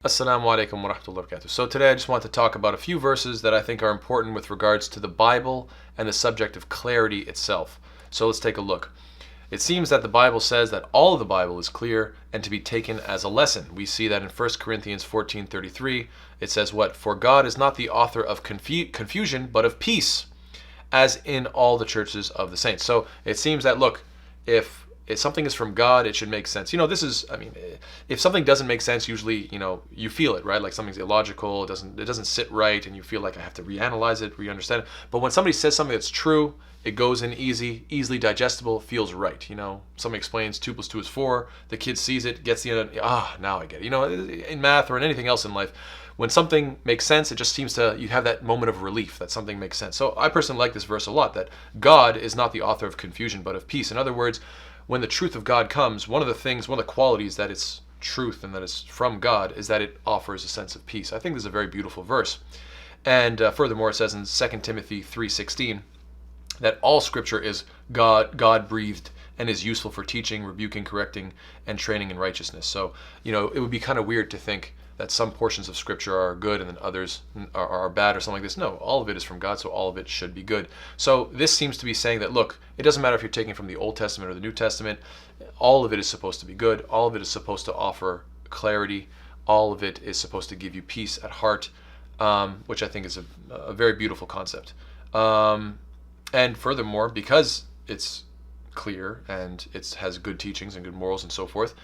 Assalamu alaikum wa rahmatullahi wa barakatuh. So today I just want to talk about a few verses that I think are important with regards to the Bible and the subject of clarity itself. So let's take a look. It seems that the Bible says that all of the Bible is clear and to be taken as a lesson. We see that in 1 Corinthians 14:33. It says what? For God is not the author of confusion, but of peace, as in all the churches of the saints. So it seems that, look, if something is from God, it should make sense. If something doesn't make sense, usually, you feel it, right? Like something's illogical, it doesn't sit right, and you feel like I have to reanalyze it, re-understand it. But when somebody says something that's true, it goes in easily digestible, feels right. Somebody explains 2 + 2 is 4, the kid sees it, gets the end, now I get it. In math or in anything else in life, when something makes sense, it just seems you have that moment of relief that something makes sense. So I personally like this verse a lot, that God is not the author of confusion, but of peace. In other words, when the truth of God comes, one of the qualities that it's truth and that it's from God is that it offers a sense of peace. I think this is a very beautiful verse. And furthermore, it says in 2 Timothy 3:16 that all scripture is God-breathed and is useful for teaching, rebuking, correcting, and training in righteousness. So, it would be kind of weird to think that some portions of scripture are good and then others are bad or something like this. No, all of it is from God, so all of it should be good. So this seems to be saying that, look, it doesn't matter if you're taking from the Old Testament or the New Testament, all of it is supposed to be good, all of it is supposed to offer clarity, all of it is supposed to give you peace at heart, which I think is a very beautiful concept. And furthermore, because it's clear and it has good teachings and good morals and so forth,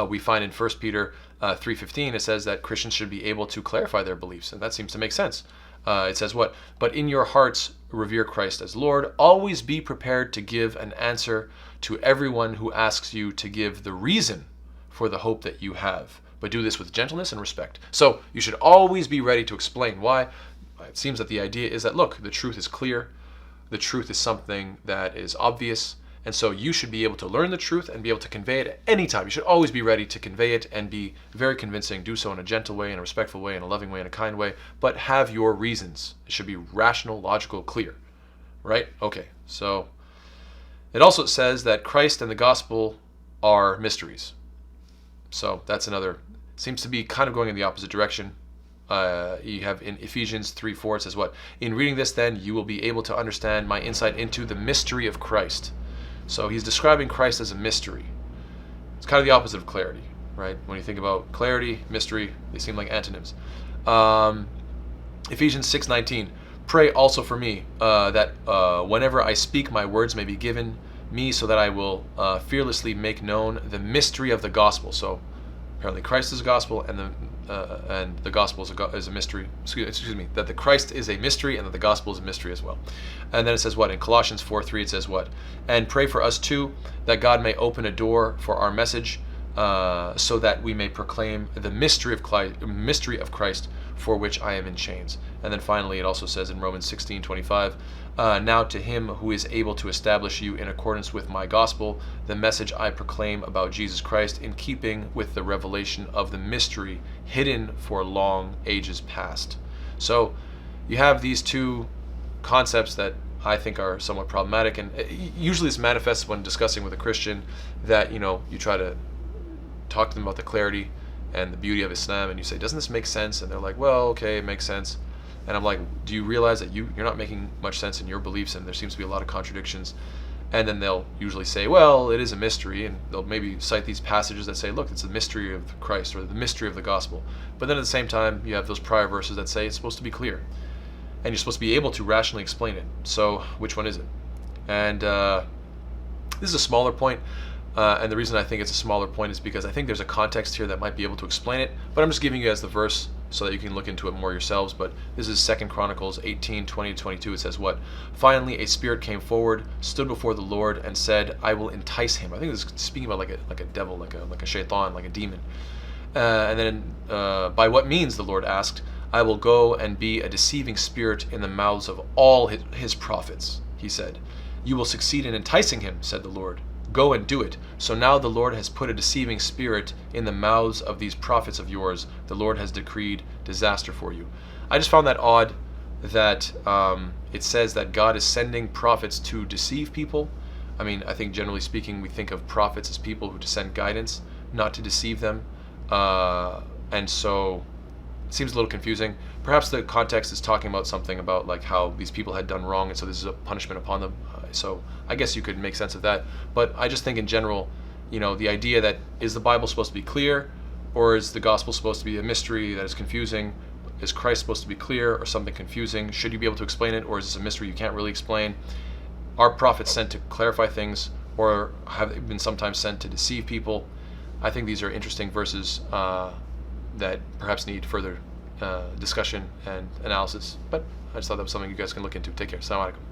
we find in 1 Peter 3:15 it says that Christians should be able to clarify their beliefs, and that seems to make sense. It says what? But in your hearts revere Christ as Lord. Always be prepared to give an answer to everyone who asks you to give the reason for the hope that you have, but do this with gentleness and respect. So you should always be ready to explain why. It seems that the idea is that, look, the truth is clear, the truth is something that is obvious, and so you should be able to learn the truth and be able to convey it at any time. You should always be ready to convey it and be very convincing. Do so in a gentle way, in a respectful way, in a loving way, in a kind way, but have your reasons. It should be rational, logical, clear. Right? Okay, so it also says that Christ and the gospel are mysteries. So that's another, seems to be kind of going in the opposite direction. You have in Ephesians 3:4, it says what? In reading this then, you will be able to understand my insight into the mystery of Christ. So he's describing Christ as a mystery. It's kind of the opposite of clarity, right? When you think about clarity, mystery, they seem like antonyms. Ephesians 6:19, pray also for me that whenever I speak, my words may be given me so that I will fearlessly make known the mystery of the gospel. So apparently Christ is a gospel, and the gospel is a mystery. Excuse me, that the Christ is a mystery and that the gospel is a mystery as well. And then it says what? In Colossians 4:3 it says what? And pray for us too, that God may open a door for our message, so that we may proclaim the mystery of Christ, for which I am in chains. And then finally it also says in Romans 16:25, now to him who is able to establish you in accordance with my gospel, the message I proclaim about Jesus Christ, in keeping with the revelation of the mystery hidden for long ages past. So you have these two concepts that I think are somewhat problematic, and usually this manifests when discussing with a Christian that you try to talk to them about the clarity and the beauty of Islam, and you say, doesn't this make sense? And they're like, well, okay, it makes sense. And I'm like, do you realize that you're not making much sense in your beliefs, and there seems to be a lot of contradictions? And then they'll usually say, well, it is a mystery, and they'll maybe cite these passages that say, look, it's the mystery of Christ or the mystery of the gospel. But then at the same time, you have those prior verses that say it's supposed to be clear, and you're supposed to be able to rationally explain it. So which one is it? And this is a smaller point. And the reason I think it's a smaller point is because I think there's a context here that might be able to explain it, but I'm just giving you as the verse so that you can look into it more yourselves. But this is 2 Chronicles 18:20-22. It says what? Finally a spirit came forward, stood before the Lord, and said, I will entice him. I think this is speaking about like a devil, like a shaitan, like a demon. And then by what means, the Lord asked, I will go and be a deceiving spirit in the mouths of all his prophets. He said, you will succeed in enticing him, said the Lord. Go and do it. So now the Lord has put a deceiving spirit in the mouths of these prophets of yours. The Lord has decreed disaster for you. I just found that odd that it says that God is sending prophets to deceive people. I mean, I think generally speaking, we think of prophets as people who to send guidance, not to deceive them. and so it seems a little confusing. Perhaps the context is talking about something about like how these people had done wrong, and so this is a punishment upon them. So I guess you could make sense of that. But I just think in general, the idea that is the Bible supposed to be clear, or is the gospel supposed to be a mystery that is confusing? Is Christ supposed to be clear or something confusing? Should you be able to explain it, or is this a mystery you can't really explain? Are prophets sent to clarify things, or have they been sometimes sent to deceive people? I think these are interesting verses that perhaps need further discussion and analysis. But I just thought that was something you guys can look into. Take care. Assalamu alaikum.